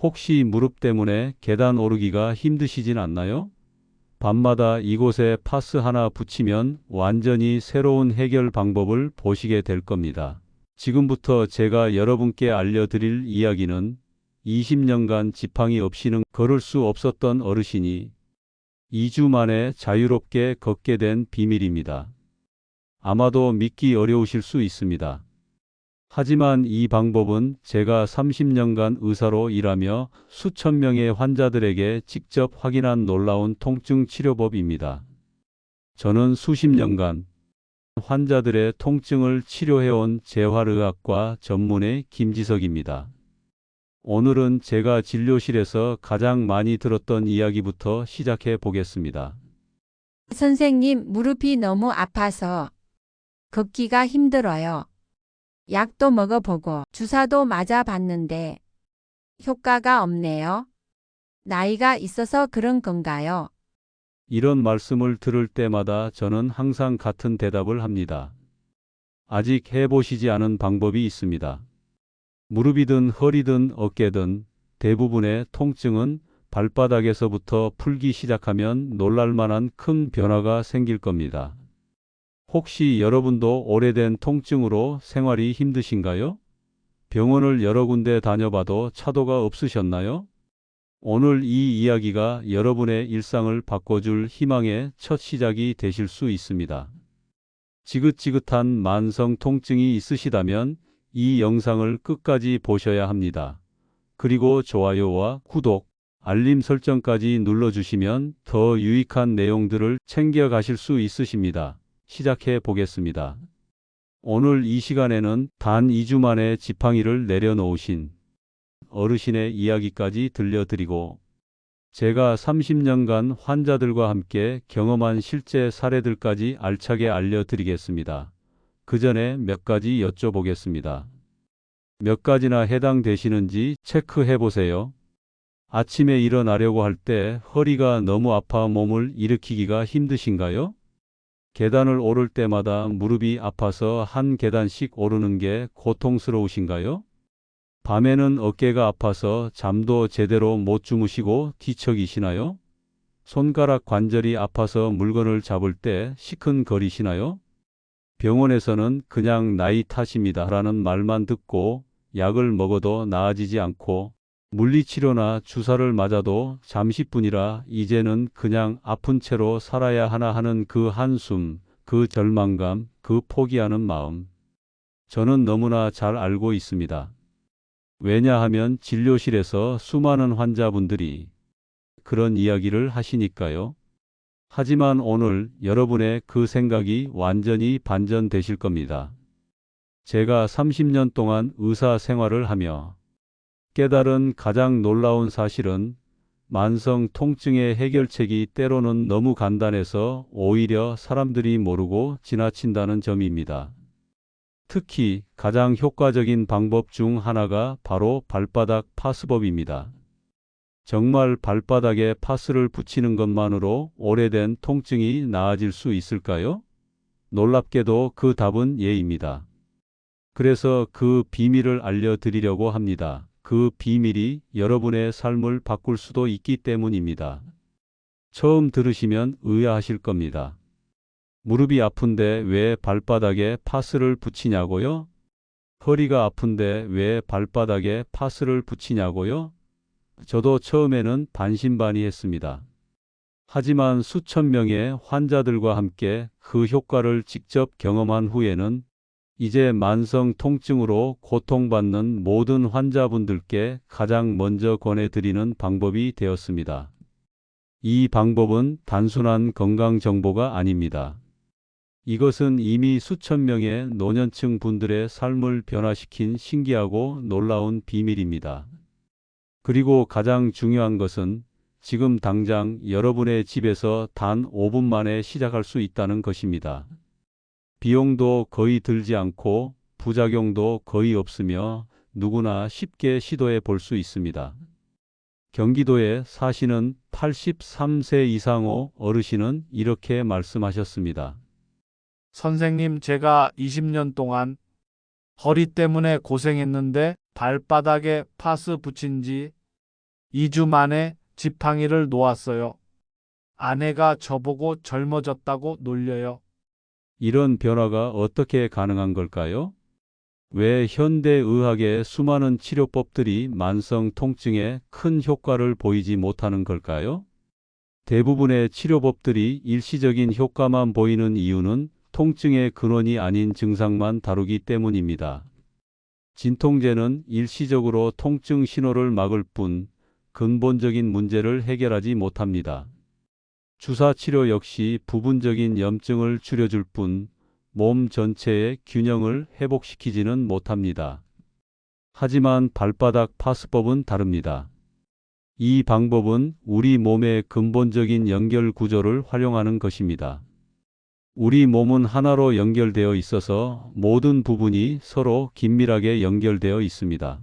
혹시 무릎 때문에 계단 오르기가 힘드시진 않나요? 밤마다 이곳에 파스 하나 붙이면 완전히 새로운 해결 방법을 보시게 될 겁니다. 지금부터 제가 여러분께 알려드릴 이야기는 20년간 지팡이 없이는 걸을 수 없었던 어르신이 2주 만에 자유롭게 걷게 된 비밀입니다. 아마도 믿기 어려우실 수 있습니다. 하지만 이 방법은 제가 30년간 의사로 일하며 수천 명의 환자들에게 직접 확인한 놀라운 통증 치료법입니다. 저는 수십 년간 환자들의 통증을 치료해온 재활의학과 전문의 김지석입니다. 오늘은 제가 진료실에서 가장 많이 들었던 이야기부터 시작해 보겠습니다. 선생님, 무릎이 너무 아파서 걷기가 힘들어요. 약도 먹어보고 주사도 맞아봤는데 효과가 없네요. 나이가 있어서 그런 건가요? 이런 말씀을 들을 때마다 저는 항상 같은 대답을 합니다. 아직 해보시지 않은 방법이 있습니다. 무릎이든 허리든 어깨든 대부분의 통증은 발바닥에서부터 풀기 시작하면 놀랄만한 큰 변화가 생길 겁니다. 혹시 여러분도 오래된 통증으로 생활이 힘드신가요? 병원을 여러 군데 다녀봐도 차도가 없으셨나요? 오늘 이 이야기가 여러분의 일상을 바꿔줄 희망의 첫 시작이 되실 수 있습니다. 지긋지긋한 만성 통증이 있으시다면 이 영상을 끝까지 보셔야 합니다. 그리고 좋아요와 구독, 알림 설정까지 눌러주시면 더 유익한 내용들을 챙겨가실 수 있으십니다. 시작해 보겠습니다. 오늘 이 시간에는 단 2주 만에 지팡이를 내려놓으신 어르신의 이야기까지 들려드리고 제가 30년간 환자들과 함께 경험한 실제 사례들까지 알차게 알려드리겠습니다. 그 전에 몇 가지 여쭤보겠습니다. 몇 가지나 해당되시는지 체크해 보세요. 아침에 일어나려고 할 때 허리가 너무 아파 몸을 일으키기가 힘드신가요? 계단을 오를 때마다 무릎이 아파서 한 계단씩 오르는 게 고통스러우신가요? 밤에는 어깨가 아파서 잠도 제대로 못 주무시고 뒤척이시나요? 손가락 관절이 아파서 물건을 잡을 때 시큰거리시나요? 병원에서는 그냥 나이 탓입니다 라는 말만 듣고 약을 먹어도 나아지지 않고 물리치료나 주사를 맞아도 잠시뿐이라 이제는 그냥 아픈 채로 살아야 하나 하는 그 한숨, 그 절망감, 그 포기하는 마음. 저는 너무나 잘 알고 있습니다. 왜냐하면 진료실에서 수많은 환자분들이 그런 이야기를 하시니까요. 하지만 오늘 여러분의 그 생각이 완전히 반전되실 겁니다. 제가 30년 동안 의사 생활을 하며 깨달은 가장 놀라운 사실은 만성 통증의 해결책이 때로는 너무 간단해서 오히려 사람들이 모르고 지나친다는 점입니다. 특히 가장 효과적인 방법 중 하나가 바로 발바닥 파스법입니다. 정말 발바닥에 파스를 붙이는 것만으로 오래된 통증이 나아질 수 있을까요? 놀랍게도 그 답은 예입니다. 그래서 그 비밀을 알려드리려고 합니다. 그 비밀이 여러분의 삶을 바꿀 수도 있기 때문입니다. 처음 들으시면 의아하실 겁니다. 무릎이 아픈데 왜 발바닥에 파스를 붙이냐고요? 허리가 아픈데 왜 발바닥에 파스를 붙이냐고요? 저도 처음에는 반신반의했습니다. 하지만 수천 명의 환자들과 함께 그 효과를 직접 경험한 후에는 이제 만성 통증으로 고통받는 모든 환자분들께 가장 먼저 권해드리는 방법이 되었습니다. 이 방법은 단순한 건강 정보가 아닙니다. 이것은 이미 수천 명의 노년층 분들의 삶을 변화시킨 신기하고 놀라운 비밀입니다. 그리고 가장 중요한 것은 지금 당장 여러분의 집에서 단 5분 만에 시작할 수 있다는 것입니다. 비용도 거의 들지 않고 부작용도 거의 없으며 누구나 쉽게 시도해 볼 수 있습니다. 경기도에 사시는 83세 이상의 어르신은 이렇게 말씀하셨습니다. 선생님, 제가 20년 동안 허리 때문에 고생했는데 발바닥에 파스 붙인 지 2주 만에 지팡이를 놓았어요. 아내가 저보고 젊어졌다고 놀려요. 이런 변화가 어떻게 가능한 걸까요? 왜 현대의학의 수많은 치료법들이 만성 통증에 큰 효과를 보이지 못하는 걸까요? 대부분의 치료법들이 일시적인 효과만 보이는 이유는 통증의 근원이 아닌 증상만 다루기 때문입니다. 진통제는 일시적으로 통증 신호를 막을 뿐 근본적인 문제를 해결하지 못합니다. 주사 치료 역시 부분적인 염증을 줄여줄 뿐 몸 전체의 균형을 회복시키지는 못합니다. 하지만 발바닥 파스법은 다릅니다. 이 방법은 우리 몸의 근본적인 연결 구조를 활용하는 것입니다. 우리 몸은 하나로 연결되어 있어서 모든 부분이 서로 긴밀하게 연결되어 있습니다.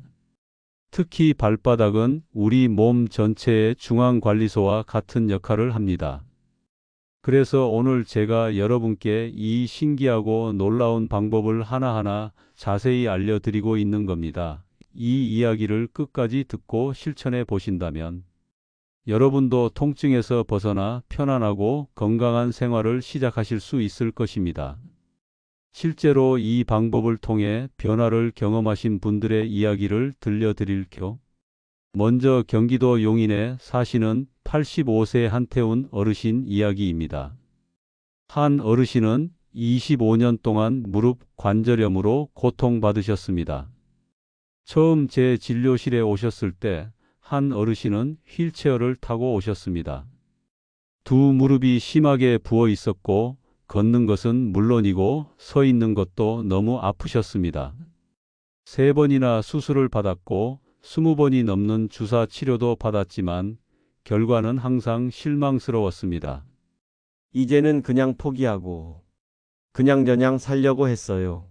특히 발바닥은 우리 몸 전체의 중앙관리소와 같은 역할을 합니다. 그래서 오늘 제가 여러분께 이 신기하고 놀라운 방법을 하나하나 자세히 알려드리고 있는 겁니다. 이 이야기를 끝까지 듣고 실천해 보신다면 여러분도 통증에서 벗어나 편안하고 건강한 생활을 시작하실 수 있을 것입니다. 실제로 이 방법을 통해 변화를 경험하신 분들의 이야기를 들려드릴게요. 먼저 경기도 용인에 사시는 85세 한태훈 어르신 이야기입니다. 한 어르신은 25년 동안 무릎 관절염으로 고통받으셨습니다. 처음 제 진료실에 오셨을 때 한 어르신은 휠체어를 타고 오셨습니다. 두 무릎이 심하게 부어 있었고 걷는 것은 물론이고 서 있는 것도 너무 아프셨습니다. 3번이나 수술을 받았고 20번이 넘는 주사 치료도 받았지만 결과는 항상 실망스러웠습니다. 이제는 그냥 포기하고 그냥저냥 살려고 했어요.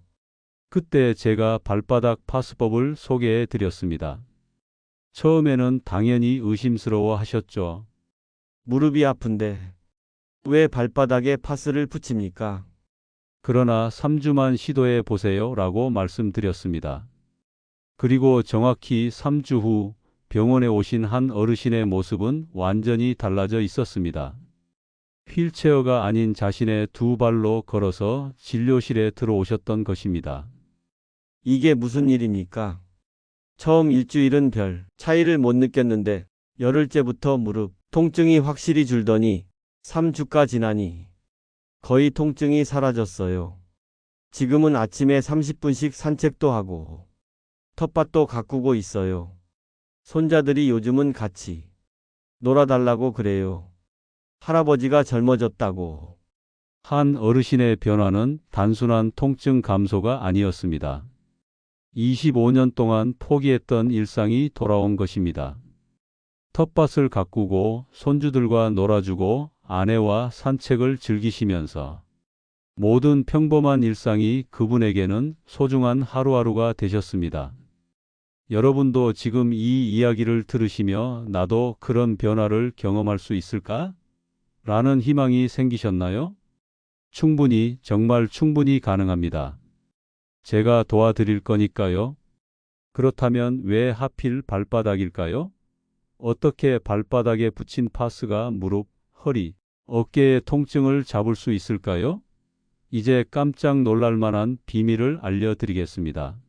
그때 제가 발바닥 파스법을 소개해 드렸습니다. 처음에는 당연히 의심스러워 하셨죠. 무릎이 아픈데 왜 발바닥에 파스를 붙입니까? 그러나 3주만 시도해 보세요 라고 말씀드렸습니다. 그리고 정확히 3주 후 병원에 오신 한 어르신의 모습은 완전히 달라져 있었습니다. 휠체어가 아닌 자신의 두 발로 걸어서 진료실에 들어오셨던 것입니다. 이게 무슨 일입니까? 처음 일주일은 별 차이를 못 느꼈는데 열흘째부터 무릎 통증이 확실히 줄더니 3주가 지나니 거의 통증이 사라졌어요. 지금은 아침에 30분씩 산책도 하고 텃밭도 가꾸고 있어요. 손자들이 요즘은 같이 놀아달라고 그래요. 할아버지가 젊어졌다고. 한 어르신의 변화는 단순한 통증 감소가 아니었습니다. 25년 동안 포기했던 일상이 돌아온 것입니다. 텃밭을 가꾸고 손주들과 놀아주고 아내와 산책을 즐기시면서 모든 평범한 일상이 그분에게는 소중한 하루하루가 되셨습니다. 여러분도 지금 이 이야기를 들으시며 나도 그런 변화를 경험할 수 있을까? 라는 희망이 생기셨나요? 충분히, 정말 충분히 가능합니다. 제가 도와드릴 거니까요. 그렇다면 왜 하필 발바닥일까요? 어떻게 발바닥에 붙인 파스가 무릎, 허리, 어깨의 통증을 잡을 수 있을까요? 이제 깜짝 놀랄 만한 비밀을 알려드리겠습니다.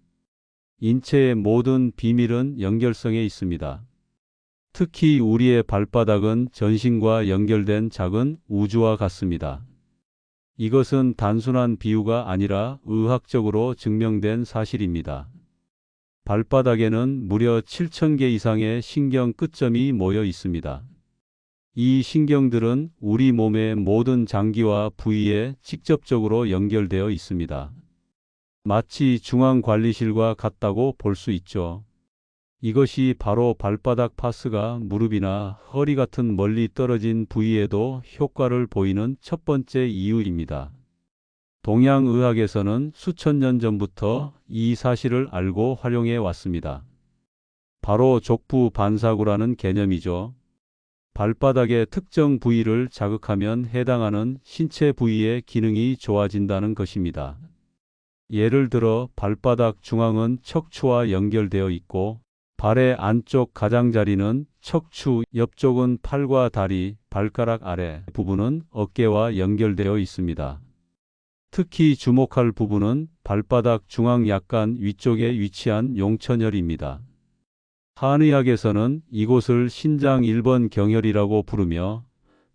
인체의 모든 비밀은 연결성에 있습니다. 특히 우리의 발바닥은 전신과 연결된 작은 우주와 같습니다. 이것은 단순한 비유가 아니라 의학적으로 증명된 사실입니다. 발바닥에는 무려 7,000개 이상의 신경 끝점이 모여 있습니다. 이 신경들은 우리 몸의 모든 장기와 부위에 직접적으로 연결되어 있습니다. 마치 중앙관리실과 같다고 볼 수 있죠. 이것이 바로 발바닥 파스가 무릎이나 허리 같은 멀리 떨어진 부위에도 효과를 보이는 첫 번째 이유입니다. 동양의학에서는 수천 년 전부터 이 사실을 알고 활용해 왔습니다. 바로 족부 반사구라는 개념이죠. 발바닥의 특정 부위를 자극하면 해당하는 신체 부위의 기능이 좋아진다는 것입니다. 예를 들어 발바닥 중앙은 척추와 연결되어 있고 발의 안쪽 가장자리는 척추, 옆쪽은 팔과 다리, 발가락 아래 부분은 어깨와 연결되어 있습니다. 특히 주목할 부분은 발바닥 중앙 약간 위쪽에 위치한 용천혈입니다. 한의학에서는 이곳을 신장 1번 경혈이라고 부르며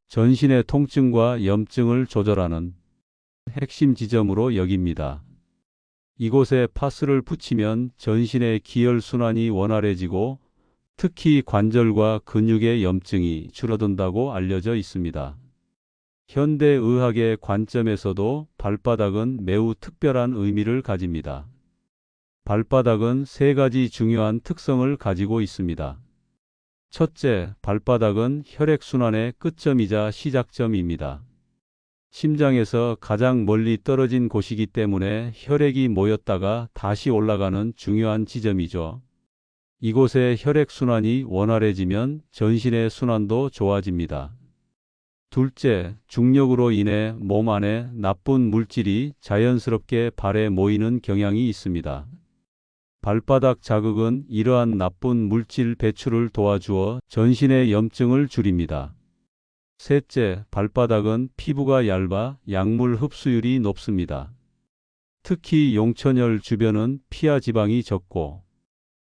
전신의 통증과 염증을 조절하는 핵심 지점으로 여깁니다. 이곳에 파스를 붙이면 전신의 기혈순환이 원활해지고 특히 관절과 근육의 염증이 줄어든다고 알려져 있습니다. 현대의학의 관점에서도 발바닥은 매우 특별한 의미를 가집니다. 발바닥은 세 가지 중요한 특성을 가지고 있습니다. 첫째, 발바닥은 혈액순환의 끝점이자 시작점입니다. 심장에서 가장 멀리 떨어진 곳이기 때문에 혈액이 모였다가 다시 올라가는 중요한 지점이죠. 이곳에 혈액순환이 원활해지면 전신의 순환도 좋아집니다. 둘째, 중력으로 인해 몸 안에 나쁜 물질이 자연스럽게 발에 모이는 경향이 있습니다. 발바닥 자극은 이러한 나쁜 물질 배출을 도와주어 전신의 염증을 줄입니다. 셋째, 발바닥은 피부가 얇아 약물 흡수율이 높습니다. 특히 용천혈 주변은 피하 지방이 적고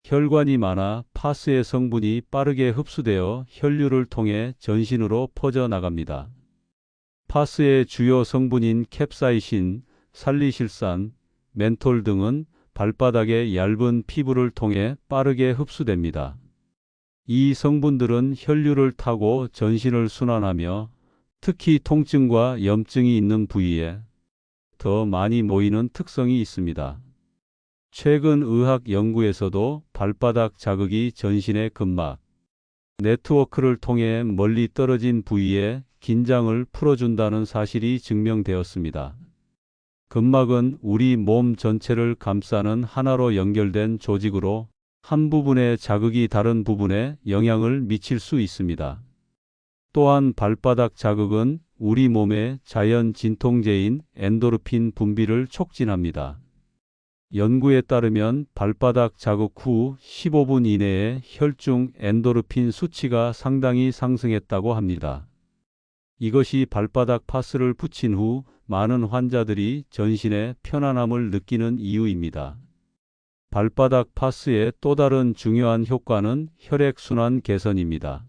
혈관이 많아 파스의 성분이 빠르게 흡수되어 혈류를 통해 전신으로 퍼져나갑니다. 파스의 주요 성분인 캡사이신, 살리실산, 멘톨 등은 발바닥의 얇은 피부를 통해 빠르게 흡수됩니다. 이 성분들은 혈류를 타고 전신을 순환하며 특히 통증과 염증이 있는 부위에 더 많이 모이는 특성이 있습니다. 최근 의학 연구에서도 발바닥 자극이 전신의 근막 네트워크를 통해 멀리 떨어진 부위에 긴장을 풀어준다는 사실이 증명되었습니다. 근막은 우리 몸 전체를 감싸는 하나로 연결된 조직으로 한 부분의 자극이 다른 부분에 영향을 미칠 수 있습니다. 또한 발바닥 자극은 우리 몸의 자연 진통제인 엔도르핀 분비를 촉진합니다. 연구에 따르면 발바닥 자극 후 15분 이내에 혈중 엔도르핀 수치가 상당히 상승했다고 합니다. 이것이 발바닥 파스를 붙인 후 많은 환자들이 전신에 편안함을 느끼는 이유입니다. 발바닥 파스의 또 다른 중요한 효과는 혈액순환 개선입니다.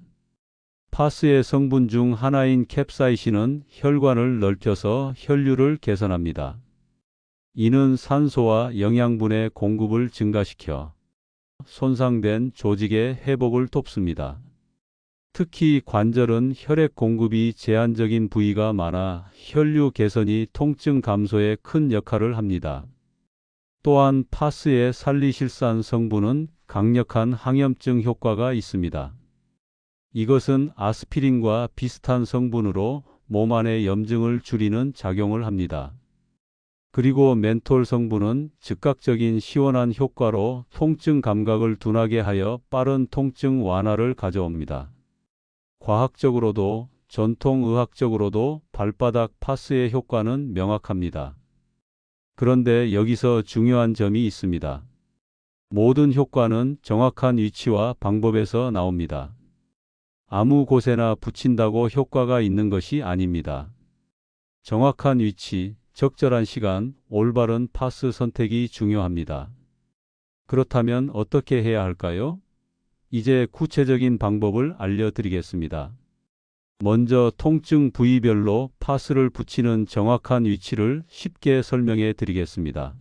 파스의 성분 중 하나인 캡사이신은 혈관을 넓혀서 혈류를 개선합니다. 이는 산소와 영양분의 공급을 증가시켜 손상된 조직의 회복을 돕습니다. 특히 관절은 혈액 공급이 제한적인 부위가 많아 혈류 개선이 통증 감소에 큰 역할을 합니다. 또한 파스의 살리실산 성분은 강력한 항염증 효과가 있습니다. 이것은 아스피린과 비슷한 성분으로 몸 안의 염증을 줄이는 작용을 합니다. 그리고 멘톨 성분은 즉각적인 시원한 효과로 통증 감각을 둔하게 하여 빠른 통증 완화를 가져옵니다. 과학적으로도 전통의학적으로도 발바닥 파스의 효과는 명확합니다. 그런데 여기서 중요한 점이 있습니다. 모든 효과는 정확한 위치와 방법에서 나옵니다. 아무 곳에나 붙인다고 효과가 있는 것이 아닙니다. 정확한 위치, 적절한 시간, 올바른 파스 선택이 중요합니다. 그렇다면 어떻게 해야 할까요? 이제 구체적인 방법을 알려드리겠습니다. 먼저 통증 부위별로 파스를 붙이는 정확한 위치를 쉽게 설명해 드리겠습니다.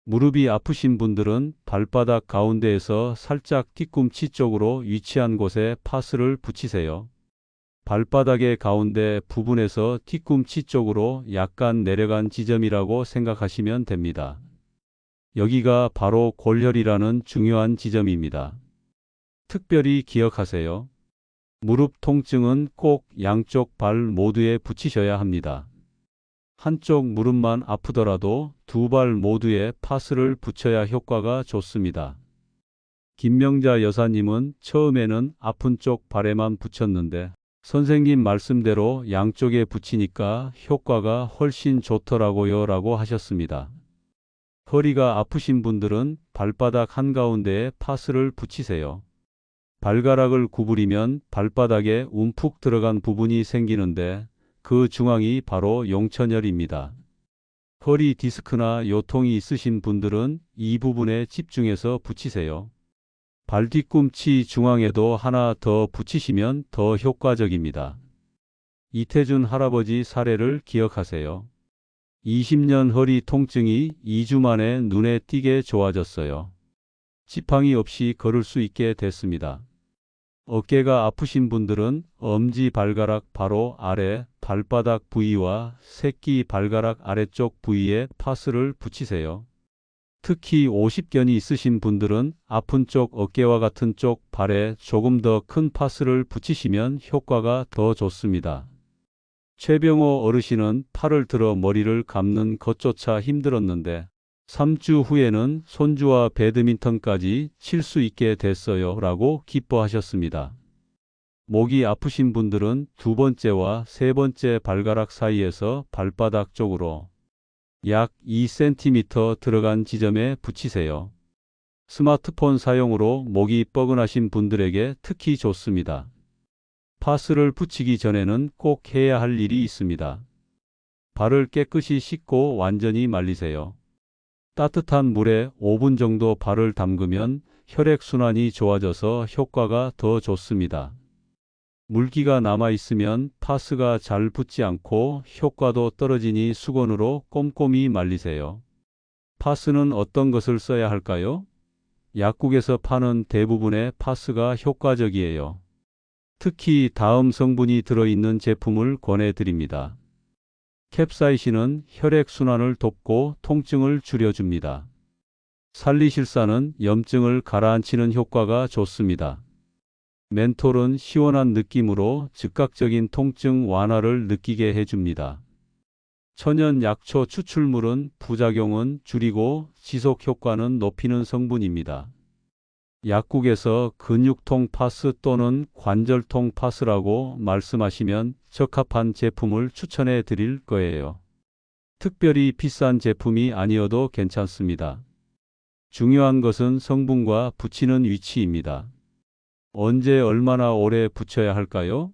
무릎이 아프신 분들은 발바닥 가운데에서 살짝 뒤꿈치 쪽으로 위치한 곳에 파스를 붙이세요. 발바닥의 가운데 부분에서 뒤꿈치 쪽으로 약간 내려간 지점이라고 생각하시면 됩니다. 여기가 바로 골혈이라는 중요한 지점입니다. 특별히 기억하세요. 무릎 통증은 꼭 양쪽 발 모두에 붙이셔야 합니다. 한쪽 무릎만 아프더라도 두 발 모두에 파스를 붙여야 효과가 좋습니다. 김명자 여사님은 처음에는 아픈 쪽 발에만 붙였는데 선생님 말씀대로 양쪽에 붙이니까 효과가 훨씬 좋더라고요 라고 하셨습니다. 허리가 아프신 분들은 발바닥 한가운데에 파스를 붙이세요. 발가락을 구부리면 발바닥에 움푹 들어간 부분이 생기는데 그 중앙이 바로 용천혈입니다. 허리 디스크나 요통이 있으신 분들은 이 부분에 집중해서 붙이세요. 발 뒤꿈치 중앙에도 하나 더 붙이시면 더 효과적입니다. 이태준 할아버지 사례를 기억하세요. 20년 허리 통증이 2주 만에 눈에 띄게 좋아졌어요. 지팡이 없이 걸을 수 있게 됐습니다. 어깨가 아프신 분들은 엄지 발가락 바로 아래 발바닥 부위와 새끼 발가락 아래쪽 부위에 파스를 붙이세요. 특히 50견이 있으신 분들은 아픈 쪽 어깨와 같은 쪽 발에 조금 더 큰 파스를 붙이시면 효과가 더 좋습니다. 최병호 어르신은 팔을 들어 머리를 감는 것조차 힘들었는데 3주 후에는 손주와 배드민턴까지 칠 수 있게 됐어요 라고 기뻐하셨습니다. 목이 아프신 분들은 두 번째와 세 번째 발가락 사이에서 발바닥 쪽으로 약 2cm 들어간 지점에 붙이세요. 스마트폰 사용으로 목이 뻐근하신 분들에게 특히 좋습니다. 파스를 붙이기 전에는 꼭 해야 할 일이 있습니다. 발을 깨끗이 씻고 완전히 말리세요. 따뜻한 물에 5분 정도 발을 담그면 혈액순환이 좋아져서 효과가 더 좋습니다. 물기가 남아있으면 파스가 잘 붙지 않고 효과도 떨어지니 수건으로 꼼꼼히 말리세요. 파스는 어떤 것을 써야 할까요? 약국에서 파는 대부분의 파스가 효과적이에요. 특히 다음 성분이 들어있는 제품을 권해드립니다. 캡사이신은 혈액순환을 돕고 통증을 줄여줍니다. 살리실산은 염증을 가라앉히는 효과가 좋습니다. 멘톨은 시원한 느낌으로 즉각적인 통증 완화를 느끼게 해줍니다. 천연 약초 추출물은 부작용은 줄이고 지속 효과는 높이는 성분입니다. 약국에서 근육통 파스 또는 관절통 파스라고 말씀하시면 적합한 제품을 추천해 드릴 거예요. 특별히 비싼 제품이 아니어도 괜찮습니다. 중요한 것은 성분과 붙이는 위치입니다. 언제 얼마나 오래 붙여야 할까요?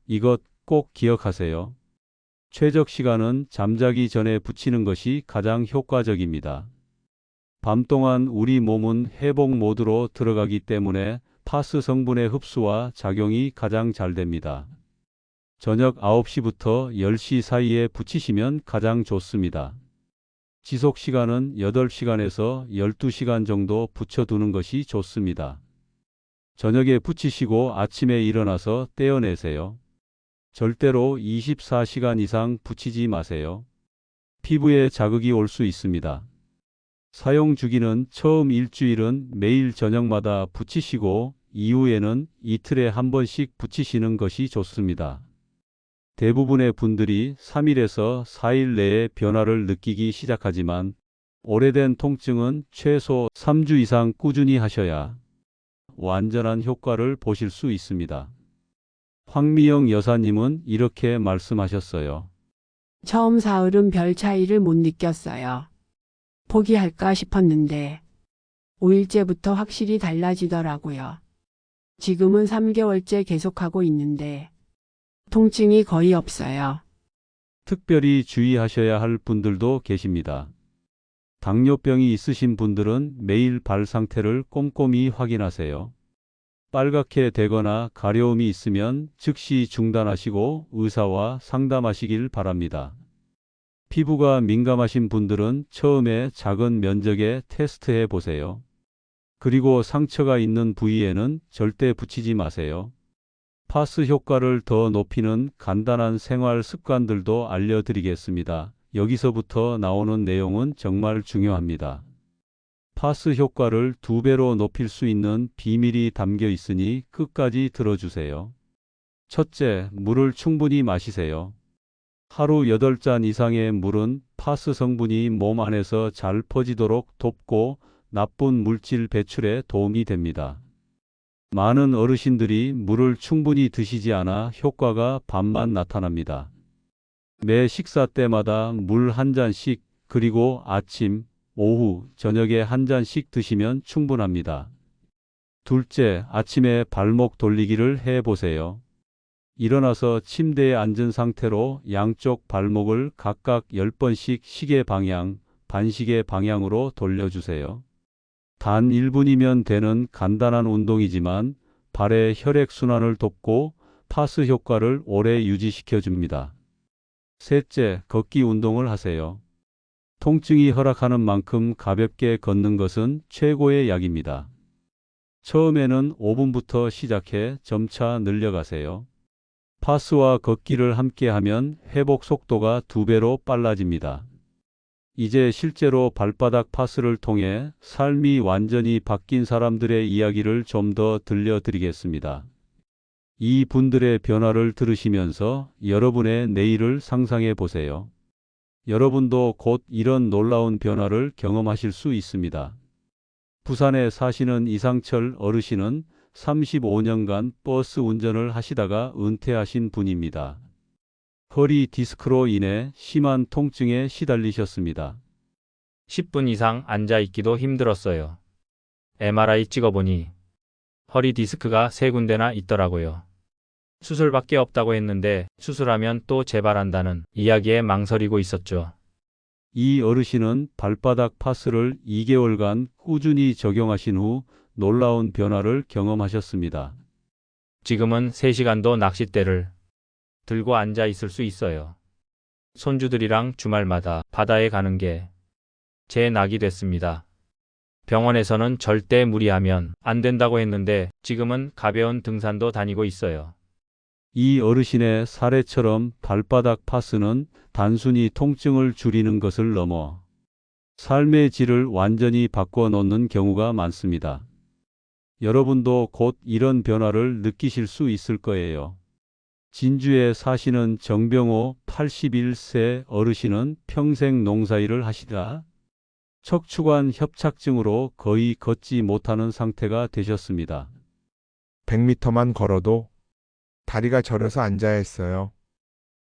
이것 꼭 기억하세요. 최적 시간은 잠자기 전에 붙이는 것이 가장 효과적입니다. 밤 동안 우리 몸은 회복 모드로 들어가기 때문에 파스 성분의 흡수와 작용이 가장 잘 됩니다. 저녁 9시부터 10시 사이에 붙이시면 가장 좋습니다. 지속 시간은 8시간에서 12시간 정도 붙여두는 것이 좋습니다. 저녁에 붙이시고 아침에 일어나서 떼어내세요. 절대로 24시간 이상 붙이지 마세요. 피부에 자극이 올 수 있습니다. 사용 주기는 처음 일주일은 매일 저녁마다 붙이시고 이후에는 이틀에 한 번씩 붙이시는 것이 좋습니다. 대부분의 분들이 3일에서 4일 내에 변화를 느끼기 시작하지만 오래된 통증은 최소 3주 이상 꾸준히 하셔야 완전한 효과를 보실 수 있습니다. 황미영 여사님은 이렇게 말씀하셨어요. 처음 사흘은 별 차이를 못 느꼈어요. 포기할까 싶었는데 5일째부터 확실히 달라지더라고요. 지금은 3개월째 계속하고 있는데 통증이 거의 없어요. 특별히 주의하셔야 할 분들도 계십니다. 당뇨병이 있으신 분들은 매일 발 상태를 꼼꼼히 확인하세요. 빨갛게 되거나 가려움이 있으면 즉시 중단하시고 의사와 상담하시길 바랍니다. 피부가 민감하신 분들은 처음에 작은 면적에 테스트해 보세요. 그리고 상처가 있는 부위에는 절대 붙이지 마세요. 파스 효과를 더 높이는 간단한 생활 습관들도 알려드리겠습니다. 여기서부터 나오는 내용은 정말 중요합니다. 파스 효과를 2배로 높일 수 있는 비밀이 담겨 있으니 끝까지 들어주세요. 첫째, 물을 충분히 마시세요. 하루 8잔 이상의 물은 파스 성분이 몸 안에서 잘 퍼지도록 돕고 나쁜 물질 배출에 도움이 됩니다. 많은 어르신들이 물을 충분히 드시지 않아 효과가 반만 나타납니다. 매 식사 때마다 물 한 잔씩, 그리고 아침, 오후, 저녁에 한 잔씩 드시면 충분합니다. 둘째, 아침에 발목 돌리기를 해 보세요. 일어나서 침대에 앉은 상태로 양쪽 발목을 각각 10번씩 시계 방향, 반시계 방향으로 돌려주세요. 단 1분이면 되는 간단한 운동이지만 발의 혈액순환을 돕고 파스 효과를 오래 유지시켜 줍니다. 셋째, 걷기 운동을 하세요. 통증이 허락하는 만큼 가볍게 걷는 것은 최고의 약입니다. 처음에는 5분부터 시작해 점차 늘려가세요. 파스와 걷기를 함께 하면 회복 속도가 2배로 빨라집니다. 이제 실제로 발바닥 파스를 통해 삶이 완전히 바뀐 사람들의 이야기를 좀 더 들려드리겠습니다. 이 분들의 변화를 들으시면서 여러분의 내일을 상상해 보세요. 여러분도 곧 이런 놀라운 변화를 경험하실 수 있습니다. 부산에 사시는 이상철 어르신은 35년간 버스 운전을 하시다가 은퇴하신 분입니다. 허리 디스크로 인해 심한 통증에 시달리셨습니다. 10분 이상 앉아 있기도 힘들었어요. MRI 찍어보니 허리 디스크가 3군데나 있더라고요. 수술밖에 없다고 했는데 수술하면 또 재발한다는 이야기에 망설이고 있었죠. 이 어르신은 발바닥 파스를 2개월간 꾸준히 적용하신 후 놀라운 변화를 경험하셨습니다. 지금은 3시간도 낚싯대를 들고 앉아 있을 수 있어요. 손주들이랑 주말마다 바다에 가는 게 제 낙이 됐습니다. 병원에서는 절대 무리하면 안 된다고 했는데 지금은 가벼운 등산도 다니고 있어요. 이 어르신의 사례처럼 발바닥 파스는 단순히 통증을 줄이는 것을 넘어 삶의 질을 완전히 바꿔 놓는 경우가 많습니다. 여러분도 곧 이런 변화를 느끼실 수 있을 거예요. 진주에 사시는 정병호 81세 어르신은 평생 농사일을 하시다 척추관 협착증으로 거의 걷지 못하는 상태가 되셨습니다. 100m만 걸어도 다리가 저려서 앉아야 했어요.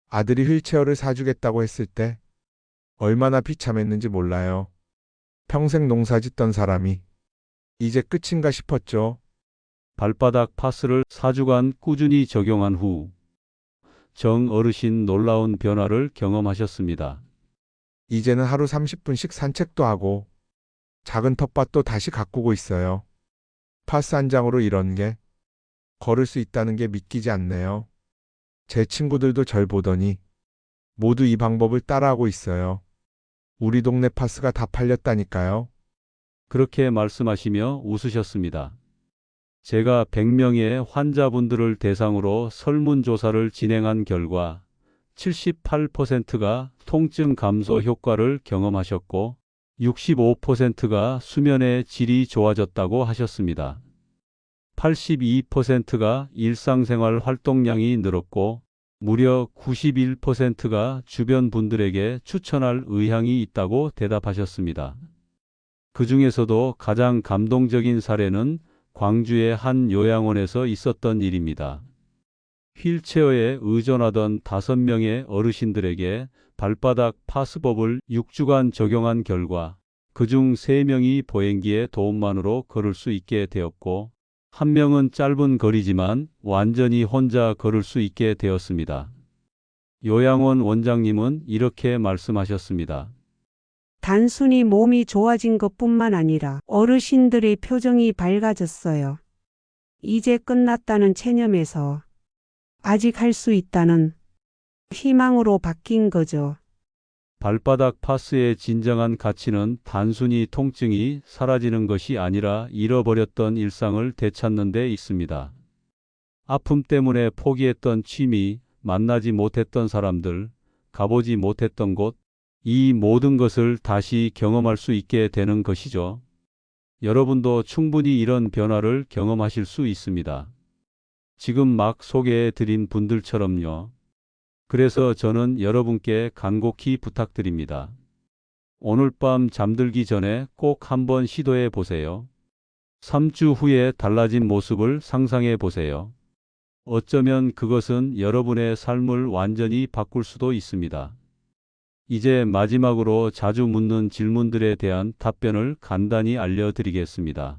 아들이 휠체어를 사주겠다고 했을 때 얼마나 비참했는지 몰라요. 평생 농사 짓던 사람이 이제 끝인가 싶었죠. 발바닥 파스를 4주간 꾸준히 적용한 후 정 어르신 놀라운 변화를 경험하셨습니다. 이제는 하루 30분씩 산책도 하고 작은 텃밭도 다시 가꾸고 있어요. 파스 한 장으로 이런 게 걸을 수 있다는 게 믿기지 않네요. 제 친구들도 절 보더니 모두 이 방법을 따라하고 있어요. 우리 동네 파스가 다 팔렸다니까요. 그렇게 말씀하시며 웃으셨습니다. 제가 100명의 환자분들을 대상으로 설문조사를 진행한 결과 78%가 통증 감소 효과를 경험하셨고 65%가 수면의 질이 좋아졌다고 하셨습니다. 82%가 일상생활 활동량이 늘었고 무려 91%가 주변 분들에게 추천할 의향이 있다고 대답하셨습니다. 그 중에서도 가장 감동적인 사례는 광주의 한 요양원에서 있었던 일입니다. 휠체어에 의존하던 5명의 어르신들에게 발바닥 파스법을 6주간 적용한 결과 그중 3명이 보행기의 도움만으로 걸을 수 있게 되었고 1명은 짧은 거리지만 완전히 혼자 걸을 수 있게 되었습니다. 요양원 원장님은 이렇게 말씀하셨습니다. 단순히 몸이 좋아진 것뿐만 아니라 어르신들의 표정이 밝아졌어요. 이제 끝났다는 체념에서 아직 할 수 있다는 희망으로 바뀐 거죠. 발바닥 파스의 진정한 가치는 단순히 통증이 사라지는 것이 아니라 잃어버렸던 일상을 되찾는 데 있습니다. 아픔 때문에 포기했던 취미, 만나지 못했던 사람들, 가보지 못했던 곳, 이 모든 것을 다시 경험할 수 있게 되는 것이죠. 여러분도 충분히 이런 변화를 경험하실 수 있습니다. 지금 막 소개해 드린 분들처럼요. 그래서 저는 여러분께 간곡히 부탁드립니다. 오늘 밤 잠들기 전에 꼭 한번 시도해 보세요. 3주 후에 달라진 모습을 상상해 보세요. 어쩌면 그것은 여러분의 삶을 완전히 바꿀 수도 있습니다. 이제 마지막으로 자주 묻는 질문들에 대한 답변을 간단히 알려드리겠습니다.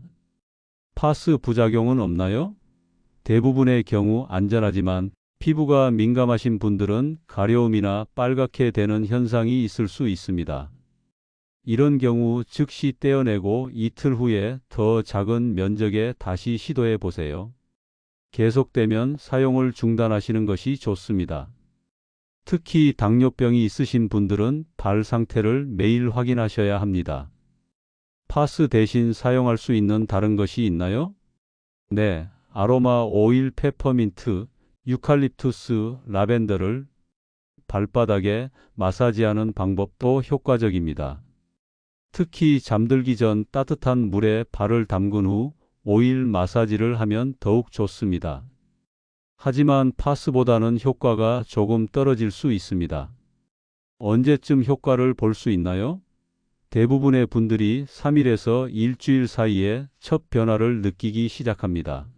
파스 부작용은 없나요? 대부분의 경우 안전하지만 피부가 민감하신 분들은 가려움이나 빨갛게 되는 현상이 있을 수 있습니다. 이런 경우 즉시 떼어내고 이틀 후에 더 작은 면적에 다시 시도해 보세요. 계속되면 사용을 중단하시는 것이 좋습니다. 특히 당뇨병이 있으신 분들은 발 상태를 매일 확인하셔야 합니다. 파스 대신 사용할 수 있는 다른 것이 있나요? 네, 아로마 오일, 페퍼민트, 유칼립투스, 라벤더를 발바닥에 마사지하는 방법도 효과적입니다. 특히 잠들기 전 따뜻한 물에 발을 담근 후 오일 마사지를 하면 더욱 좋습니다. 하지만 파스보다는 효과가 조금 떨어질 수 있습니다. 언제쯤 효과를 볼 수 있나요? 대부분의 분들이 3일에서 일주일 사이에 첫 변화를 느끼기 시작합니다.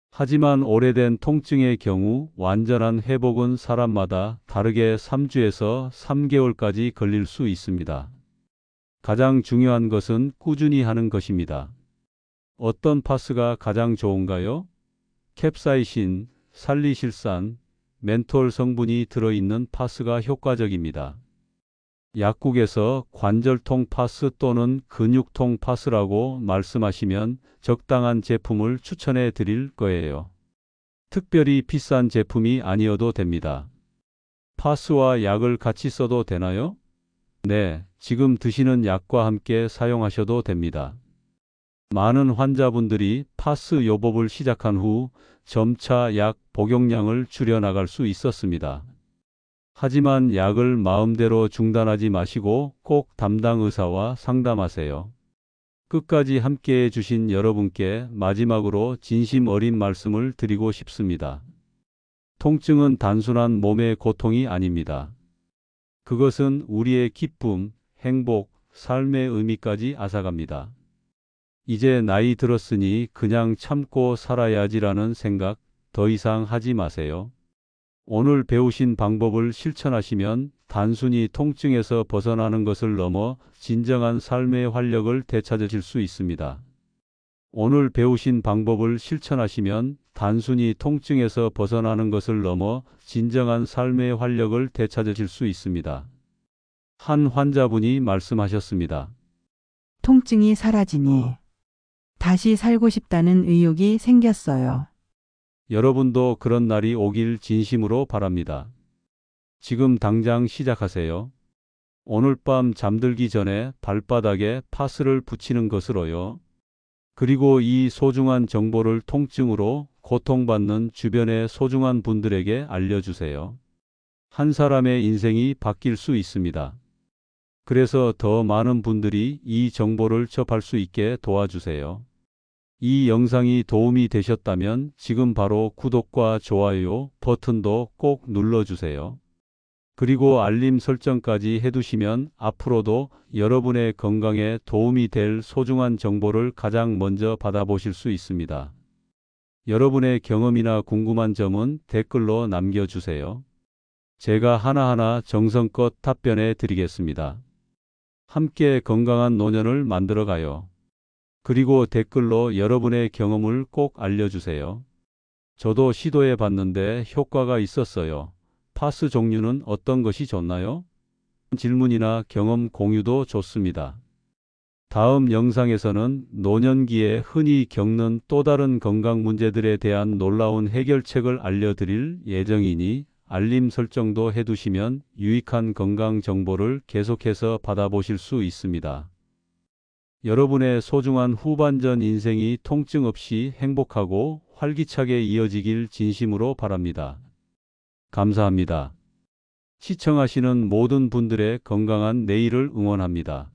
하지만 오래된 통증의 경우 완전한 회복은 사람마다 다르게 3주에서 3개월까지 걸릴 수 있습니다. 가장 중요한 것은 꾸준히 하는 것입니다. 어떤 파스가 가장 좋은가요? 캡사이신, 살리실산, 멘톨 성분이 들어있는 파스가 효과적입니다. 약국에서 관절통 파스 또는 근육통 파스라고 말씀하시면 적당한 제품을 추천해 드릴 거예요. 특별히 비싼 제품이 아니어도 됩니다. 파스와 약을 같이 써도 되나요? 네, 지금 드시는 약과 함께 사용하셔도 됩니다. 많은 환자분들이 파스 요법을 시작한 후 점차 약 복용량을 줄여나갈 수 있었습니다. 하지만 약을 마음대로 중단하지 마시고 꼭 담당 의사와 상담하세요. 끝까지 함께해 주신 여러분께 마지막으로 진심 어린 말씀을 드리고 싶습니다. 통증은 단순한 몸의 고통이 아닙니다. 그것은 우리의 기쁨, 행복, 삶의 의미까지 앗아갑니다. 이제 나이 들었으니 그냥 참고 살아야지라는 생각 더 이상 하지 마세요. 오늘 배우신 방법을 실천하시면 단순히 통증에서 벗어나는 것을 넘어 진정한 삶의 활력을 되찾으실 수 있습니다. 오늘 배우신 방법을 실천하시면 단순히 통증에서 벗어나는 것을 넘어 진정한 삶의 활력을 되찾으실 수 있습니다. 한 환자분이 말씀하셨습니다. 통증이 사라지니 다시 살고 싶다는 의욕이 생겼어요. 여러분도 그런 날이 오길 진심으로 바랍니다. 지금 당장 시작하세요. 오늘 밤 잠들기 전에 발바닥에 파스를 붙이는 것으로요. 그리고 이 소중한 정보를 통증으로 고통받는 주변의 소중한 분들에게 알려주세요. 한 사람의 인생이 바뀔 수 있습니다. 그래서 더 많은 분들이 이 정보를 접할 수 있게 도와주세요. 이 영상이 도움이 되셨다면 지금 바로 구독과 좋아요 버튼도 꼭 눌러주세요. 그리고 알림 설정까지 해두시면 앞으로도 여러분의 건강에 도움이 될 소중한 정보를 가장 먼저 받아보실 수 있습니다. 여러분의 경험이나 궁금한 점은 댓글로 남겨주세요. 제가 하나하나 정성껏 답변해 드리겠습니다. 함께 건강한 노년을 만들어가요. 그리고 댓글로 여러분의 경험을 꼭 알려주세요. 저도 시도해 봤는데 효과가 있었어요. 파스 종류는 어떤 것이 좋나요? 질문이나 경험 공유도 좋습니다. 다음 영상에서는 노년기에 흔히 겪는 또 다른 건강 문제들에 대한 놀라운 해결책을 알려드릴 예정이니 알림 설정도 해두시면 유익한 건강 정보를 계속해서 받아보실 수 있습니다. 여러분의 소중한 후반전 인생이 통증 없이 행복하고 활기차게 이어지길 진심으로 바랍니다. 감사합니다. 시청하시는 모든 분들의 건강한 내일을 응원합니다.